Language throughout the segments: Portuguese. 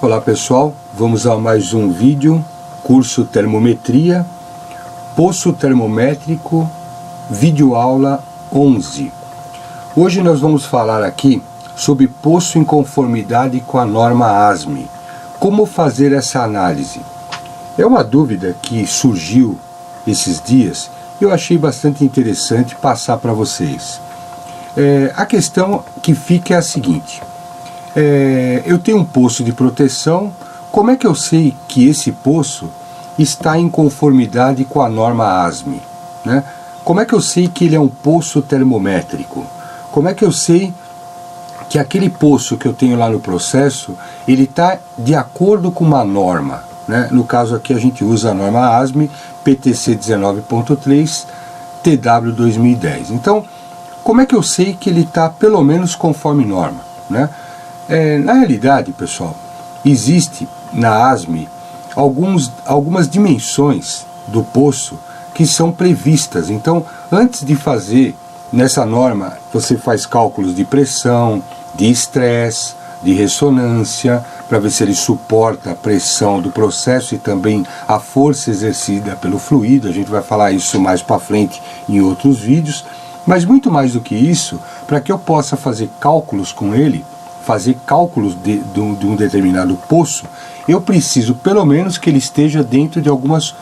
Olá pessoal, vamos a mais um vídeo, curso Termometria, Poço Termométrico, videoaula 11. Hoje nós vamos falar aqui sobre poço em conformidade com a norma ASME. Como fazer essa análise? É uma dúvida que surgiu esses dias e eu achei bastante interessante passar para vocês. A questão que fica é a seguinte: eu tenho um poço de proteção. Como é que eu sei que esse poço está em conformidade com a norma ASME, né? Como é que eu sei que ele é um poço termométrico? Como é que eu sei que aquele poço que eu tenho lá no processo, ele está de acordo com uma norma, né? No caso aqui a gente usa a norma ASME PTC 19.3 TW 2010. Então, como é que eu sei que ele está pelo menos conforme norma, né? Na realidade, pessoal, existe na ASME algumas dimensões do poço que são previstas. Então, antes de fazer nessa norma, você faz cálculos de pressão, de estresse, de ressonância, para ver se ele suporta a pressão do processo e também a força exercida pelo fluido. A gente vai falar isso mais para frente em outros vídeos. Mas muito mais do que isso, para que eu possa fazer cálculos com ele, fazer cálculos de um determinado poço, eu preciso pelo menos que ele esteja dentro de algumas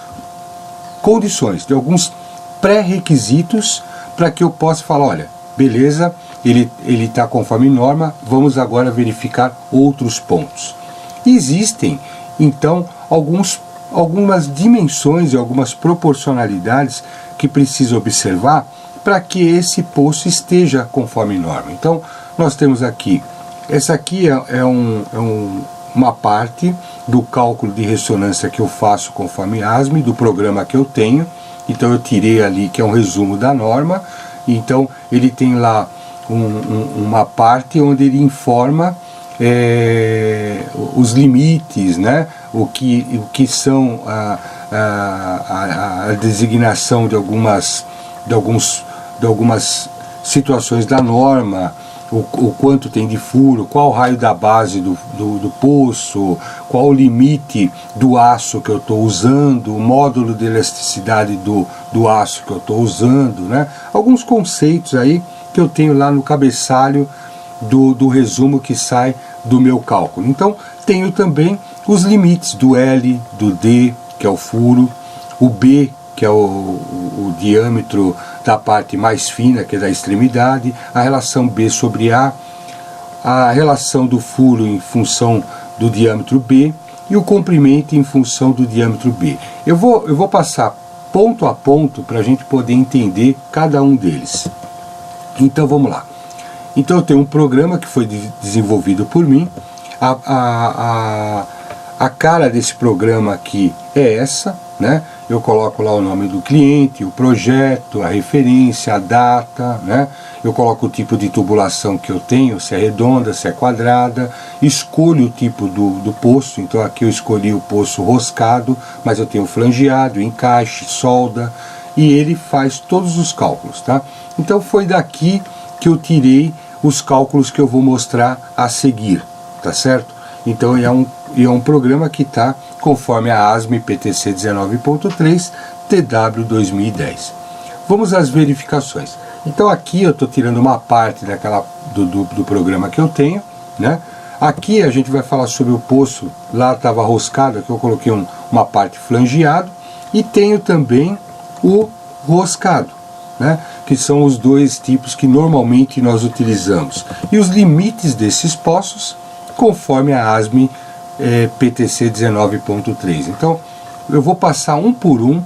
condições, de alguns pré-requisitos, para que eu possa falar, olha, beleza, ele está conforme norma, vamos agora verificar outros pontos. E existem, então, algumas dimensões e algumas proporcionalidades que precisa observar para que esse poço esteja conforme norma. Então, nós temos aqui, essa aqui é uma parte do cálculo de ressonância que eu faço conforme ASME, do programa que eu tenho. Então eu tirei ali, que é um resumo da norma. Então ele tem lá uma parte onde ele informa os limites, né? o que são a designação de algumas situações da norma, o quanto tem de furo, qual o raio da base do poço, qual o limite do aço que eu estou usando, o módulo de elasticidade do aço que eu estou usando, né? Alguns conceitos aí que eu tenho lá no cabeçalho do resumo que sai do meu cálculo. Então tenho também os limites do L, do D, que é o furo, o B, que é o diâmetro da parte mais fina, que é da extremidade, a relação B sobre A relação do furo em função do diâmetro B e o comprimento em função do diâmetro B. Eu vou passar ponto a ponto para a gente poder entender cada um deles. Então vamos lá. Então eu tenho um programa que foi desenvolvido por mim. A cara desse programa aqui é essa, né? Eu coloco lá o nome do cliente, o projeto, a referência, a data, né? Eu coloco o tipo de tubulação que eu tenho, se é redonda, se é quadrada, escolho o tipo do poço. Então aqui eu escolhi o poço roscado, mas eu tenho flangeado, encaixe, solda, e ele faz todos os cálculos, tá? Então foi daqui que eu tirei os cálculos que eu vou mostrar a seguir, tá certo? Então é um programa que está conforme a ASME PTC 19.3 TW 2010. Vamos às verificações. Então aqui eu estou tirando uma parte do programa que eu tenho, né? Aqui a gente vai falar sobre o poço. Lá estava roscado, aqui eu coloquei uma parte flangeado, e tenho também o roscado, né? Que são os dois tipos que normalmente nós utilizamos. E os limites desses poços conforme a ASME PTC 19.3. Então eu vou passar um por um.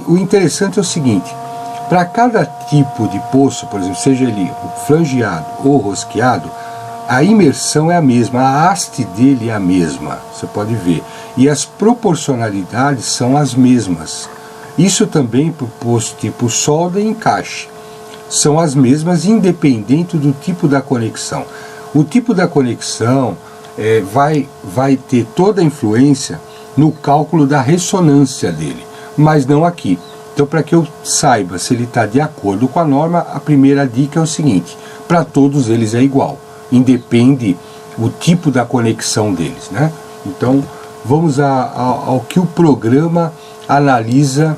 O interessante é o seguinte: para cada tipo de poço, por exemplo, seja ele flangeado ou rosqueado, a imersão é a mesma, a haste dele é a mesma, você pode ver, e as proporcionalidades são as mesmas. Isso também para o poço tipo solda e encaixe, são as mesmas independente do tipo da conexão. O tipo da conexão vai ter toda a influência no cálculo da ressonância dele, mas não aqui. Então, para que eu saiba se ele está de acordo com a norma, a primeira dica é o seguinte: para todos eles é igual, independe o tipo da conexão deles, né? Então vamos ao que o programa analisa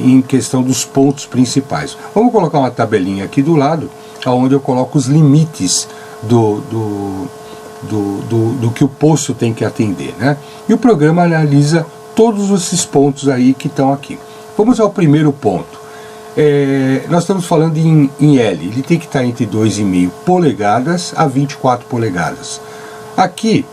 em questão dos pontos principais. Vamos colocar uma tabelinha aqui do lado, onde eu coloco os limites do que o poço tem que atender, né? E o programa analisa todos esses pontos aí que estão aqui. Vamos ao primeiro ponto. Nós estamos falando em L, ele tem que estar entre 2,5 polegadas a 24 polegadas. Aqui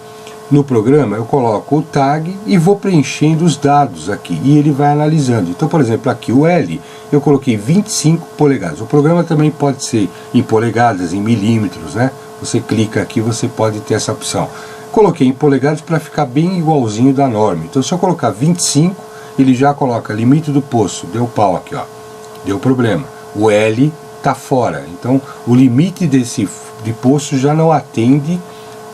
no programa eu coloco o tag e vou preenchendo os dados aqui, e ele vai analisando. Então, por exemplo, aqui o L eu coloquei 25 polegadas. O programa também pode ser em polegadas, em milímetros, né? Você clica aqui, você pode ter essa opção. Coloquei em polegadas para ficar bem igualzinho da norma. Então, se eu colocar 25, ele já coloca limite do poço. Deu pau aqui, ó. Deu problema. O L está fora. Então, o limite de poço já não atende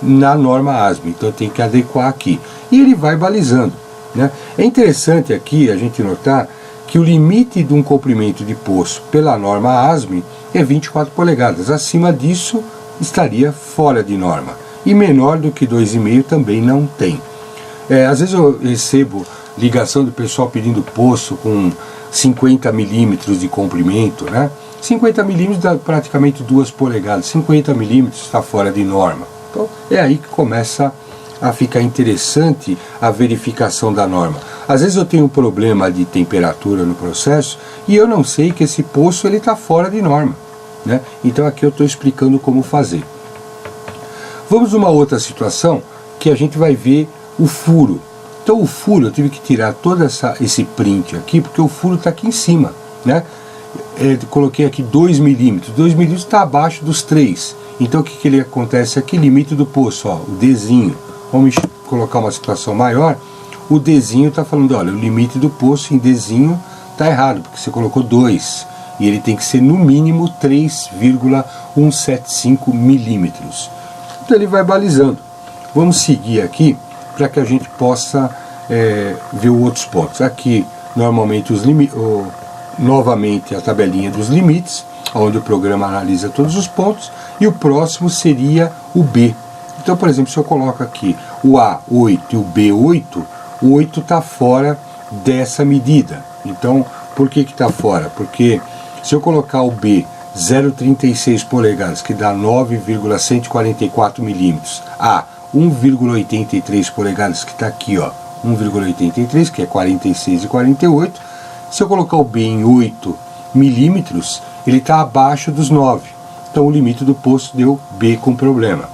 na norma ASME. Então, tem que adequar aqui. E ele vai balizando, né? É interessante aqui a gente notar que o limite de um comprimento de poço pela norma ASME é 24 polegadas. Acima disso, estaria fora de norma. E menor do que 2,5 também não tem. Às vezes eu recebo ligação do pessoal pedindo poço com 50 milímetros de comprimento, né? 50 milímetros dá praticamente 2 polegadas. 50 milímetros está fora de norma. Então é aí que começa a ficar interessante a verificação da norma. Às vezes eu tenho um problema de temperatura no processo e eu não sei que esse poço ele está fora de norma, né? Então aqui eu estou explicando como fazer. Vamos a uma outra situação que a gente vai ver o furo. Então o furo eu tive que tirar todo esse print aqui, porque o furo está aqui em cima, né? Coloquei aqui 2 milímetros. 2 milímetros está abaixo dos 3. Então o que ele acontece aqui? Limite do poço, ó, o Dzinho. Vamos colocar uma situação maior. O Dzinho está falando, olha, o limite do poço em Dzinho está errado, porque você colocou 2. E ele tem que ser no mínimo 3,175 milímetros. Então ele vai balizando. Vamos seguir aqui para que a gente possa ver outros pontos. Aqui, normalmente, novamente a tabelinha dos limites, onde o programa analisa todos os pontos, e o próximo seria o B. Então, por exemplo, se eu coloco aqui o A8 e o B8, o 8 está fora dessa medida. Então, por que está fora? Porque se eu colocar o B 0,36 polegadas, que dá 9,144 milímetros, a 1,83 polegadas, que está aqui, ó, 1,83, que é 46 e 48. Se eu colocar o B em 8 milímetros, ele está abaixo dos 9. Então o limite do poço deu B com problema.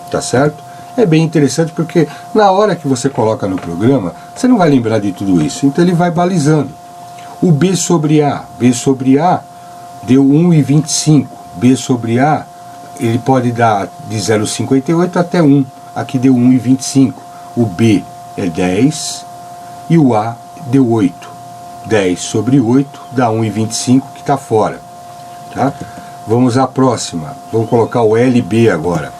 Tá certo? É bem interessante porque na hora que você coloca no programa, você não vai lembrar de tudo isso. Então ele vai balizando. O B sobre A deu 1,25. B sobre A, ele pode dar de 0,58 até 1. Aqui deu 1,25. O B é 10 e o A deu 8. 10 sobre 8 dá 1,25, que está fora. Tá? Vamos à próxima. Vamos colocar o LB agora.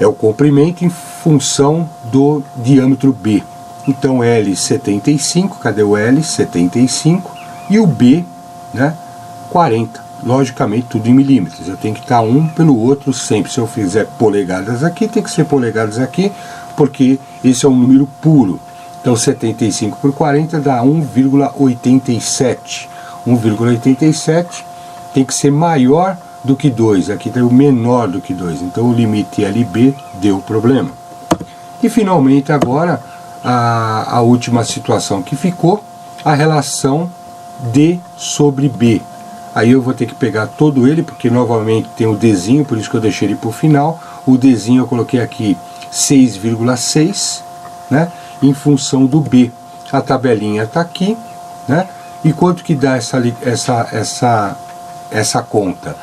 É o comprimento em função do diâmetro B. Então L 75, cadê o L? 75. E o B, né, 40. Logicamente tudo em milímetros. Eu tenho que estar um pelo outro sempre. Se eu fizer polegadas aqui, tem que ser polegadas aqui, porque esse é um número puro. Então 75 por 40 dá 1,87. 1,87 tem que ser maior do que 2. Aqui tem o menor do que 2. Então o limite LB deu problema. E finalmente agora a última situação que ficou, a relação D sobre B. Aí eu vou ter que pegar todo ele, porque novamente tem o Dzinho, por isso que eu deixei ele para o final. O Dzinho eu coloquei aqui 6,6, né? Em função do B. A tabelinha está aqui, né? E quanto que dá essa conta?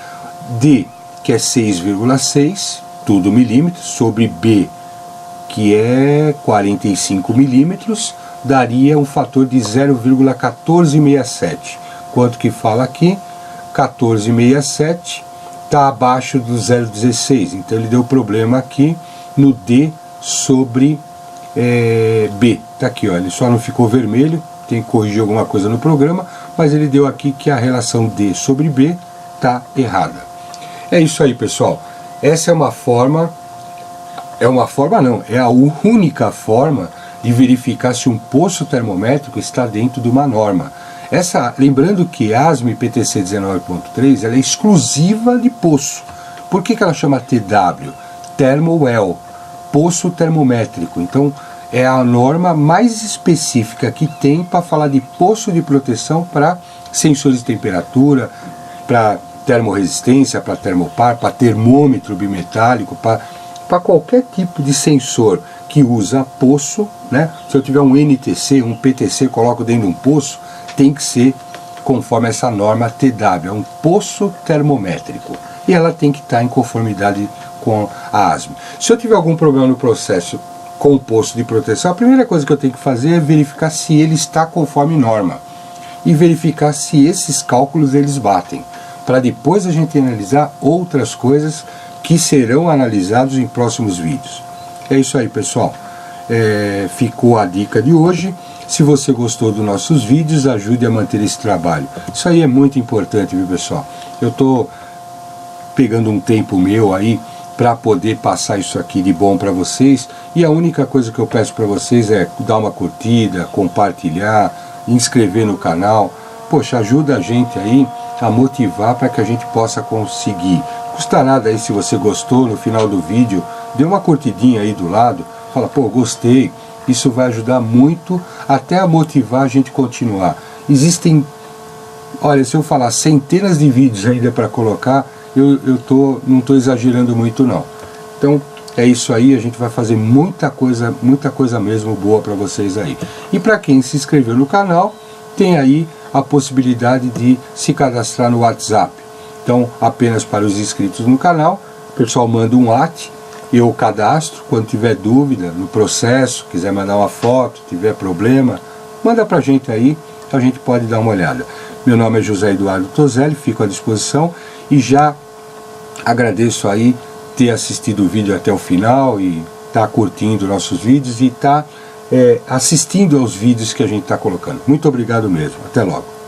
D, que é 6,6, tudo milímetros, sobre B, que é 45 milímetros, daria um fator de 0,1467. Quanto que fala aqui? 1467 está abaixo do 0,16. Então ele deu problema aqui no D sobre B. Está aqui, ó, ele só não ficou vermelho, tem que corrigir alguma coisa no programa, mas ele deu aqui que a relação D sobre B está errada. É isso aí, pessoal. Essa é uma forma é uma forma não, é a única forma de verificar se um poço termométrico está dentro de uma norma. Lembrando que a ASME PTC 19.3 ela é exclusiva de poço. Por que ela chama TW? Thermowell, poço termométrico. Então é a norma mais específica que tem para falar de poço de proteção para sensores de temperatura, para termorresistência, para termopar, para termômetro bimetálico, para qualquer tipo de sensor que usa poço, né? Se eu tiver um NTC, um PTC, coloco dentro de um poço, tem que ser conforme essa norma TW, é um poço termométrico. E ela tem que estar em conformidade com a ASME. Se eu tiver algum problema no processo com o poço de proteção, a primeira coisa que eu tenho que fazer é verificar se ele está conforme norma. E verificar se esses cálculos eles batem. Para depois a gente analisar outras coisas que serão analisados em próximos vídeos. É isso aí, pessoal. Ficou a dica de hoje. Se você gostou dos nossos vídeos, ajude a manter esse trabalho. Isso aí é muito importante, viu, pessoal? Eu estou pegando um tempo meu aí para poder passar isso aqui de bom para vocês. E a única coisa que eu peço para vocês é dar uma curtida, compartilhar, inscrever no canal. Poxa, ajuda a gente aí a motivar para que a gente possa conseguir. Custa nada aí se você gostou, no final do vídeo, dê uma curtidinha aí do lado, fala, pô, gostei. Isso vai ajudar muito até a motivar a gente continuar. Existem, olha, se eu falar centenas de vídeos ainda para colocar, não estou exagerando muito não. Então é isso aí, a gente vai fazer muita coisa mesmo boa para vocês aí. E para quem se inscreveu no canal, tem aí a possibilidade de se cadastrar no WhatsApp. Então, apenas para os inscritos no canal, o pessoal manda um WhatsApp, eu cadastro. Quando tiver dúvida no processo, quiser mandar uma foto, tiver problema, manda pra gente aí, a gente pode dar uma olhada. Meu nome é José Eduardo Toselli, fico à disposição e já agradeço aí ter assistido o vídeo até o final e tá curtindo nossos vídeos e tá assistindo aos vídeos que a gente está colocando. Muito obrigado mesmo. Até logo.